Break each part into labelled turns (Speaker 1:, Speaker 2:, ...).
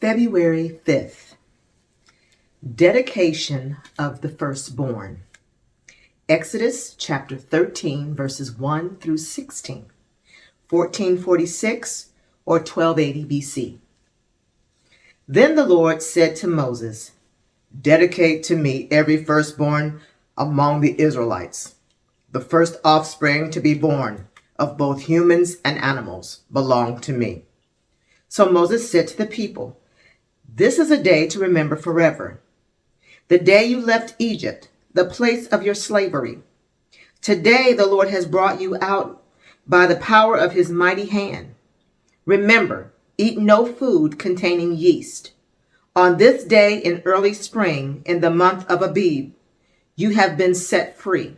Speaker 1: February 5th, dedication of the firstborn. Exodus chapter 13, verses 1 through 16, 1446 or 1280 BC. Then the Lord said to Moses, "Dedicate to me every firstborn among the Israelites. The first offspring to be born of both humans and animals belong to me." So Moses said to the people, "This is a day to remember forever. The day you left Egypt, the place of your slavery. Today the Lord has brought you out by the power of his mighty hand. Remember, eat no food containing yeast. On this day in early spring, in the month of Abib, you have been set free.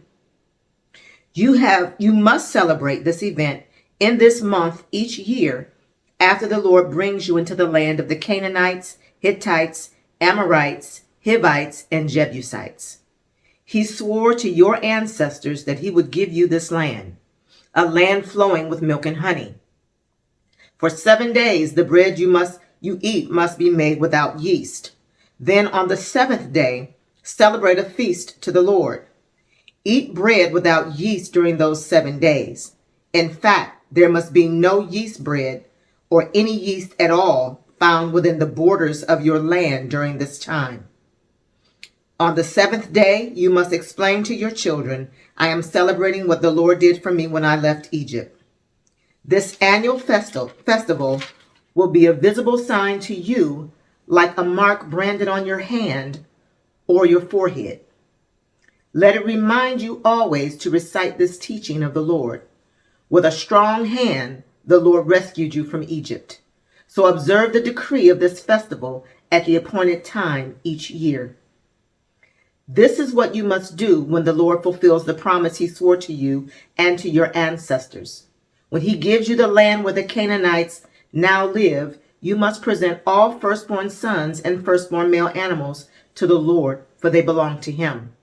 Speaker 1: You must celebrate this event in this month each year after the Lord brings you into the land of the Canaanites, Hittites, Amorites, Hivites, and Jebusites. He swore to your ancestors that he would give you this land, a land flowing with milk and honey. For 7 days the bread you eat must be made without yeast. Then on the seventh day, celebrate a feast to the Lord. Eat bread without yeast during those 7 days. In fact, there must be no yeast bread or any yeast at all found within the borders of your land during this time. On the seventh day, you must explain to your children, I am celebrating what the Lord did for me when I left Egypt. This annual festival will be a visible sign to you, like a mark branded on your hand or your forehead. Let it remind you always to recite this teaching of the Lord. With a strong hand, the Lord rescued you from Egypt. So observe the decree of this festival at the appointed time each year. This is what you must do when the Lord fulfills the promise he swore to you and to your ancestors. When he gives you the land where the Canaanites now live, you must present all firstborn sons and firstborn male animals to the Lord, for they belong to him.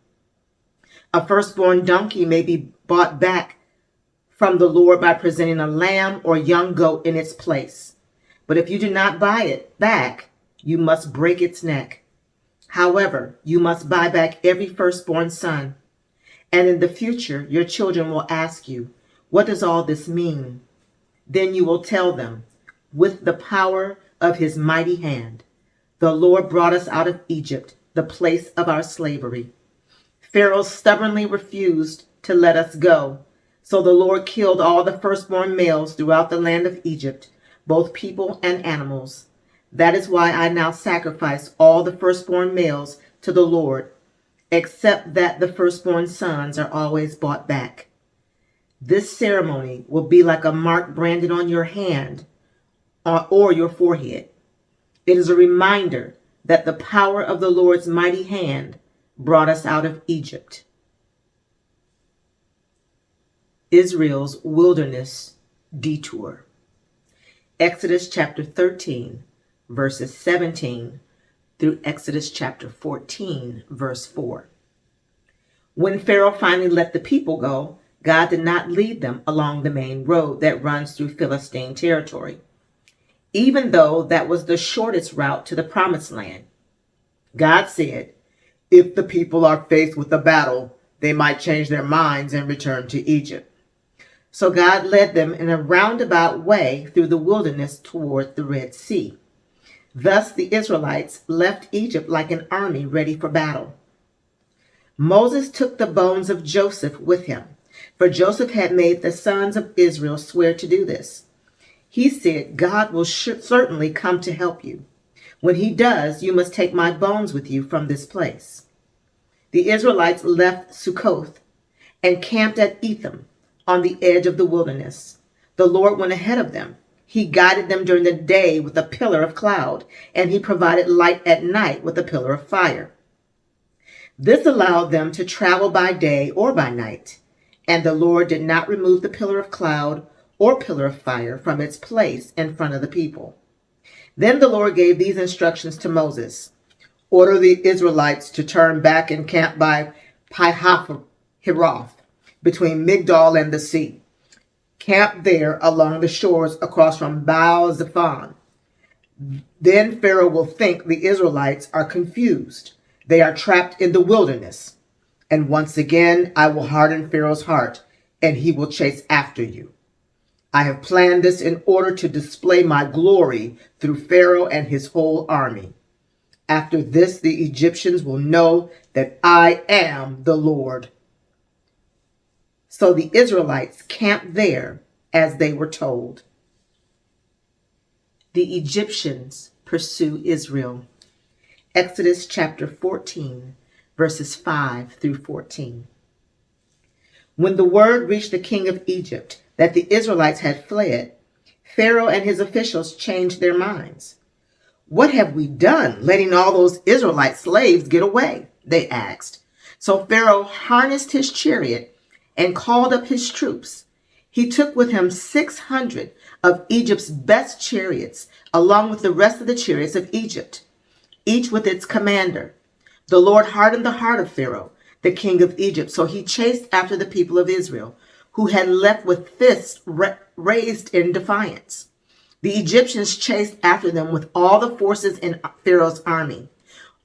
Speaker 1: A firstborn donkey may be bought back from the Lord by presenting a lamb or young goat in its place. But if you do not buy it back, you must break its neck. However, you must buy back every firstborn son. And in the future, your children will ask you, what does all this mean? Then you will tell them, with the power of his mighty hand, the Lord brought us out of Egypt, the place of our slavery. Pharaoh stubbornly refused to let us go. So the Lord killed all the firstborn males throughout the land of Egypt, both people and animals. That is why I now sacrifice all the firstborn males to the Lord, except that the firstborn sons are always bought back. This ceremony will be like a mark branded on your hand or your forehead. It is a reminder that the power of the Lord's mighty hand brought us out of Egypt. Israel's wilderness detour. Exodus chapter 13, verses 17 through Exodus chapter 14, verse 4. When Pharaoh finally let the people go, God did not lead them along the main road that runs through Philistine territory, even though that was the shortest route to the promised land. God said, if the people are faced with a battle, they might change their minds and return to Egypt. So God led them in a roundabout way through the wilderness toward the Red Sea. Thus the Israelites left Egypt like an army ready for battle. Moses took the bones of Joseph with him, for Joseph had made the sons of Israel swear to do this. He said, God will certainly come to help you. When he does, you must take my bones with you from this place. The Israelites left Sukkoth and camped at Etham on the edge of the wilderness. The Lord went ahead of them. He guided them during the day with a pillar of cloud, and he provided light at night with a pillar of fire. This allowed them to travel by day or by night, and the Lord did not remove the pillar of cloud or pillar of fire from its place in front of the people. Then the Lord gave these instructions to Moses. Order the Israelites to turn back and camp by Pi-hahiroth, between Migdol and the sea. Camp there along the shores across from Baal-zephon. Then Pharaoh will think the Israelites are confused. They are trapped in the wilderness. And once again, I will harden Pharaoh's heart, and he will chase after you. I have planned this in order to display my glory through Pharaoh and his whole army. After this, the Egyptians will know that I am the Lord. So the Israelites camped there as they were told. The Egyptians pursue Israel. Exodus chapter 14, verses 5 through 14. When the word reached the king of Egypt that the Israelites had fled, Pharaoh and his officials changed their minds. What have we done, letting all those Israelite slaves get away? They asked. So Pharaoh harnessed his chariot and called up his troops. He took with him 600 of Egypt's best chariots, along with the rest of the chariots of Egypt, each with its commander. The Lord hardened the heart of Pharaoh, the king of Egypt, so he chased after the people of Israel, who had left with fists raised in defiance. The Egyptians chased after them with all the forces in Pharaoh's army,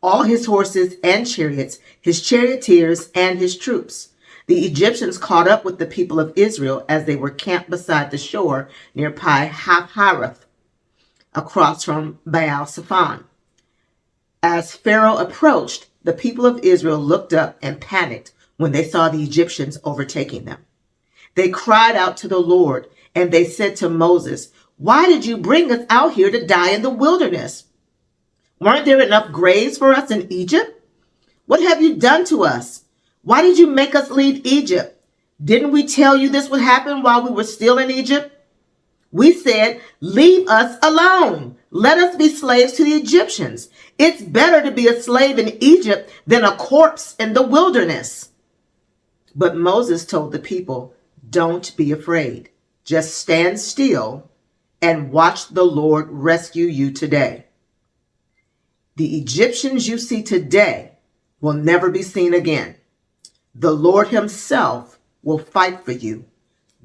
Speaker 1: all his horses and chariots, his charioteers and his troops. The Egyptians caught up with the people of Israel as they were camped beside the shore near Pi-Hahiroth, across from Baal-Zephon. As Pharaoh approached, the people of Israel looked up and panicked when they saw the Egyptians overtaking them. They cried out to the Lord, and they said to Moses, "Why did you bring us out here to die in the wilderness? Weren't there enough graves for us in Egypt? What have you done to us? Why did you make us leave Egypt? Didn't we tell you this would happen while we were still in Egypt? We said, 'Leave us alone. Let us be slaves to the Egyptians. It's better to be a slave in Egypt than a corpse in the wilderness.'" But Moses told the people, "Don't be afraid. Just stand still and watch the Lord rescue you today. The Egyptians you see today will never be seen again. The Lord himself will fight for you.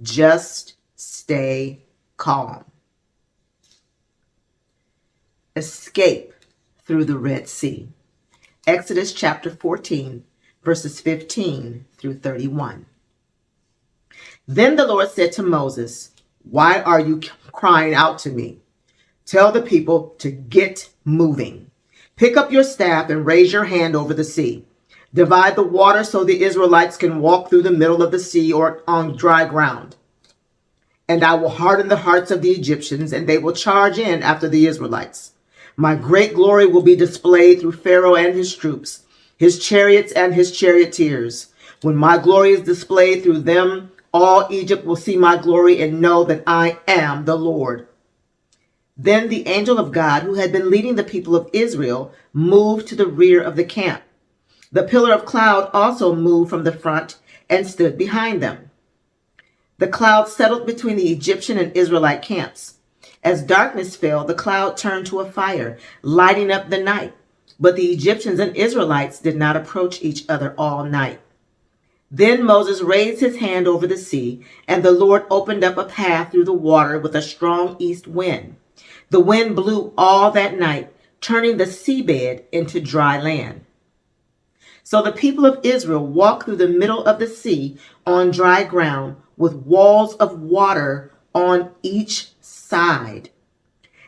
Speaker 1: Just stay calm." Escape through the Red Sea. Exodus chapter 14, verses 15 through 31. Then the Lord said to Moses, "Why are you crying out to me? Tell the people to get moving. Pick up your staff and raise your hand over the sea. Divide the water so the Israelites can walk through the middle of the sea or on dry ground. And I will harden the hearts of the Egyptians, and they will charge in after the Israelites. My great glory will be displayed through Pharaoh and his troops, his chariots and his charioteers. When my glory is displayed through them, all Egypt will see my glory and know that I am the Lord." Then the angel of God, who had been leading the people of Israel, moved to the rear of the camp. The pillar of cloud also moved from the front and stood behind them. The cloud settled between the Egyptian and Israelite camps. As darkness fell, the cloud turned to a fire, lighting up the night. But the Egyptians and Israelites did not approach each other all night. Then Moses raised his hand over the sea, and the Lord opened up a path through the water with a strong east wind. The wind blew all that night, turning the seabed into dry land. So the people of Israel walked through the middle of the sea on dry ground with walls of water on each side.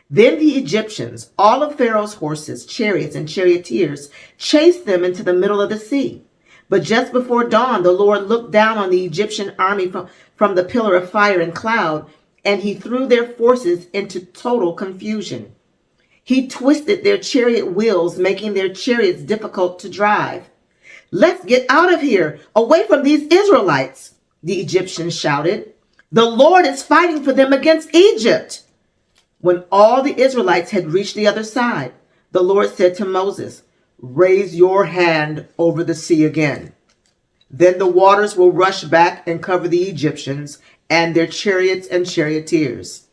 Speaker 1: Then the Egyptians, all of Pharaoh's horses, chariots, and charioteers, chased them into the middle of the sea. But just before dawn, the Lord looked down on the Egyptian army from the pillar of fire and cloud, and he threw their forces into total confusion. He twisted their chariot wheels, making their chariots difficult to drive. "Let's get out of here, away from these Israelites," the Egyptians shouted. "The Lord is fighting for them against Egypt." When all the Israelites had reached the other side, the Lord said to Moses, "Raise your hand over the sea again. Then the waters will rush back and cover the Egyptians and their chariots and charioteers."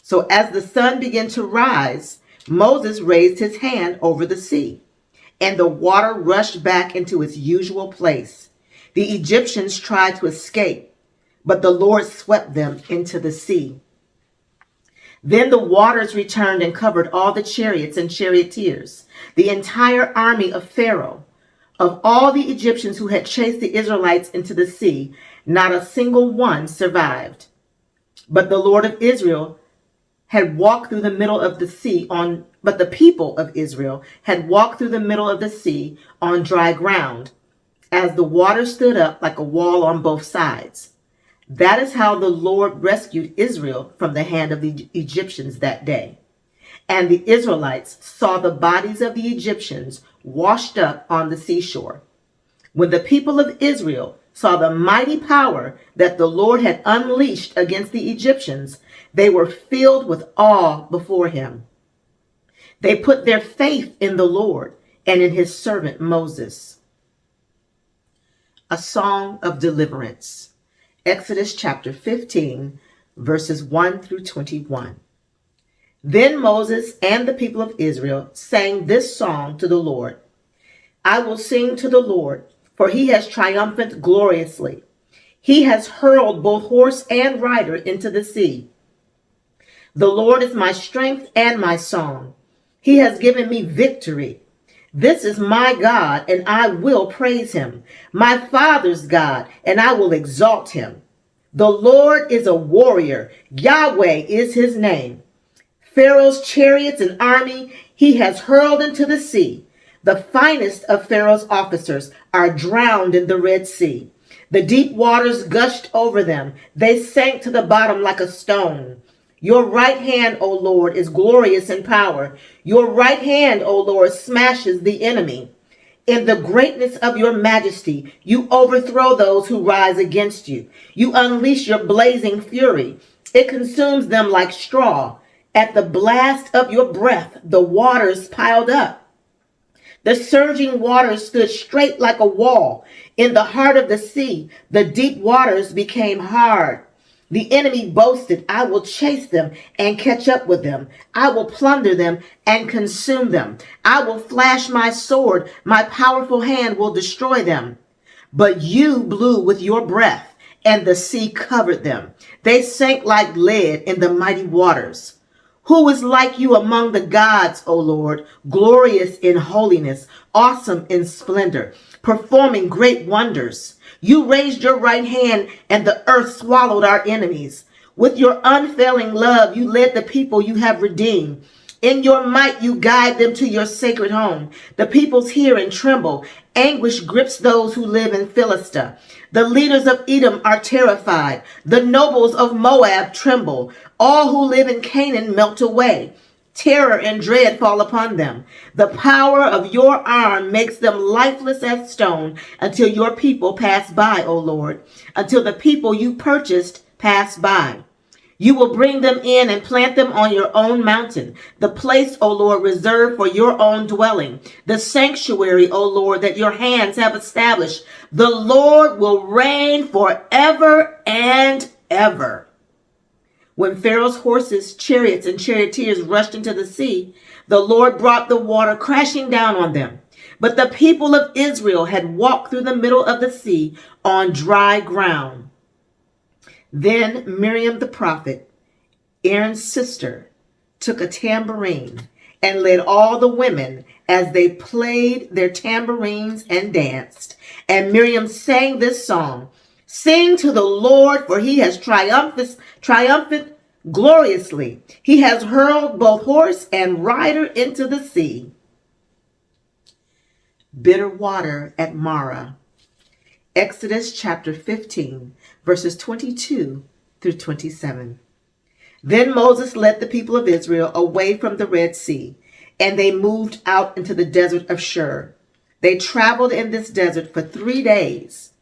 Speaker 1: So as the sun began to rise, Moses raised his hand over the sea, and the water rushed back into its usual place. The Egyptians tried to escape, but the Lord swept them into the sea. Then the waters returned and covered all the chariots and charioteers, the entire army of Pharaoh. Of all the Egyptians who had chased the Israelites into the sea, not a single one survived. But the Lord of Israel had walked through the middle of the sea on but the people of Israel had walked through the middle of the sea on dry ground, as the water stood up like a wall on both sides. That is how the Lord rescued Israel from the hand of the Egyptians that day. And the Israelites saw the bodies of the Egyptians washed up on the seashore. When the people of Israel saw the mighty power that the Lord had unleashed against the Egyptians, they were filled with awe before him. They put their faith in the Lord and in his servant Moses. A song of deliverance. Exodus chapter 15, verses 1 through 21. Then Moses and the people of Israel sang this song to the Lord. I will sing to the Lord, for he has triumphed gloriously. He has hurled both horse and rider into the sea. The Lord is my strength and my song. He has given me victory. This is my God, and I will praise him, my father's God, and I will exalt him. The Lord is a warrior. Yahweh is his name. Pharaoh's chariots and army he has hurled into the sea. The finest of Pharaoh's officers are drowned in the Red Sea. The deep waters gushed over them. They sank to the bottom like a stone. Your right hand, O Lord, is glorious in power. Your right hand, O Lord, smashes the enemy. In the greatness of your majesty, you overthrow those who rise against you. You unleash your blazing fury. It consumes them like straw. At the blast of your breath, the waters piled up. The surging waters stood straight like a wall. In the heart of the sea, the deep waters became hard. The enemy boasted, I will chase them and catch up with them. I will plunder them and consume them. I will flash my sword. My powerful hand will destroy them. But you blew with your breath, and the sea covered them. They sank like lead in the mighty waters. Who is like you among the gods, O Lord, glorious in holiness, awesome in splendor, performing great wonders? You raised your right hand, and the earth swallowed our enemies. With your unfailing love, you led the people you have redeemed. In your might, you guide them to your sacred home. The peoples hear and tremble. Anguish grips those who live in Philistia. The leaders of Edom are terrified. The nobles of Moab tremble. All who live in Canaan melt away. Terror and dread fall upon them. The power of your arm makes them lifeless as stone until your people pass by, O Lord, until the people you purchased pass by. You will bring them in and plant them on your own mountain, the place, O Lord, reserved for your own dwelling, the sanctuary, O Lord, that your hands have established. The Lord will reign forever and ever. When Pharaoh's horses, chariots, and charioteers rushed into the sea, the Lord brought the water crashing down on them. But the people of Israel had walked through the middle of the sea on dry ground. Then Miriam the prophet, Aaron's sister, took a tambourine and led all the women as they played their tambourines and danced. And Miriam sang this song, Sing to the Lord, for he has triumphed gloriously. He has hurled both horse and rider into the sea. Bitter water at Marah. Exodus chapter 15, verses 22 through 27. Then Moses led the people of Israel away from the Red Sea, and they moved out into the desert of Shur. They traveled in this desert for 3 days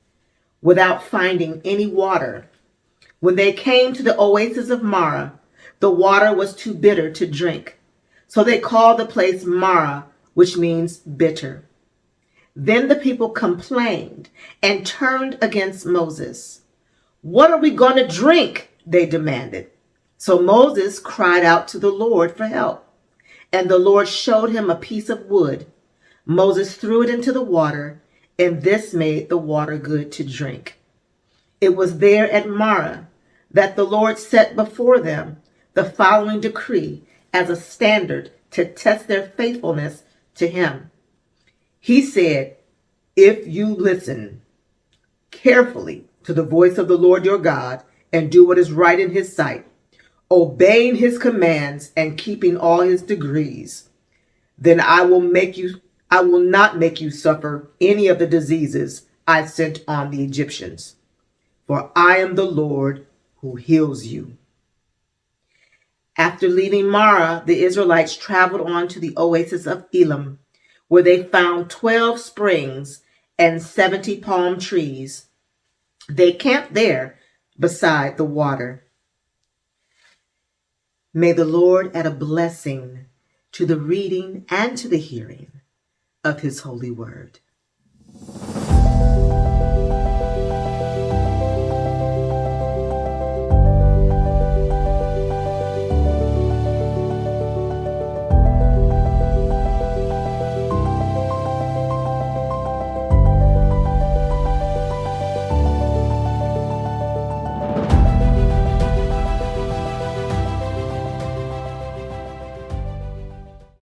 Speaker 1: without finding any water. When they came to the oasis of Marah, the water was too bitter to drink. So they called the place Marah, which means bitter. Then the people complained and turned against Moses. What are we going to drink? They demanded. So Moses cried out to the Lord for help, and the Lord showed him a piece of wood. Moses threw it into the water, and this made the water good to drink. It was there at Marah that the Lord set before them the following decree as a standard to test their faithfulness to him. He said, if you listen carefully to the voice of the Lord your God and do what is right in his sight, obeying his commands and keeping all his decrees, then I will not make you suffer any of the diseases I sent on the Egyptians, for I am the Lord who heals you. After leaving Mara, the Israelites traveled on to the oasis of Elim, where they found 12 springs and 70 palm trees. They camped there beside the water. May the Lord add a blessing to the reading and to the hearing of his holy word.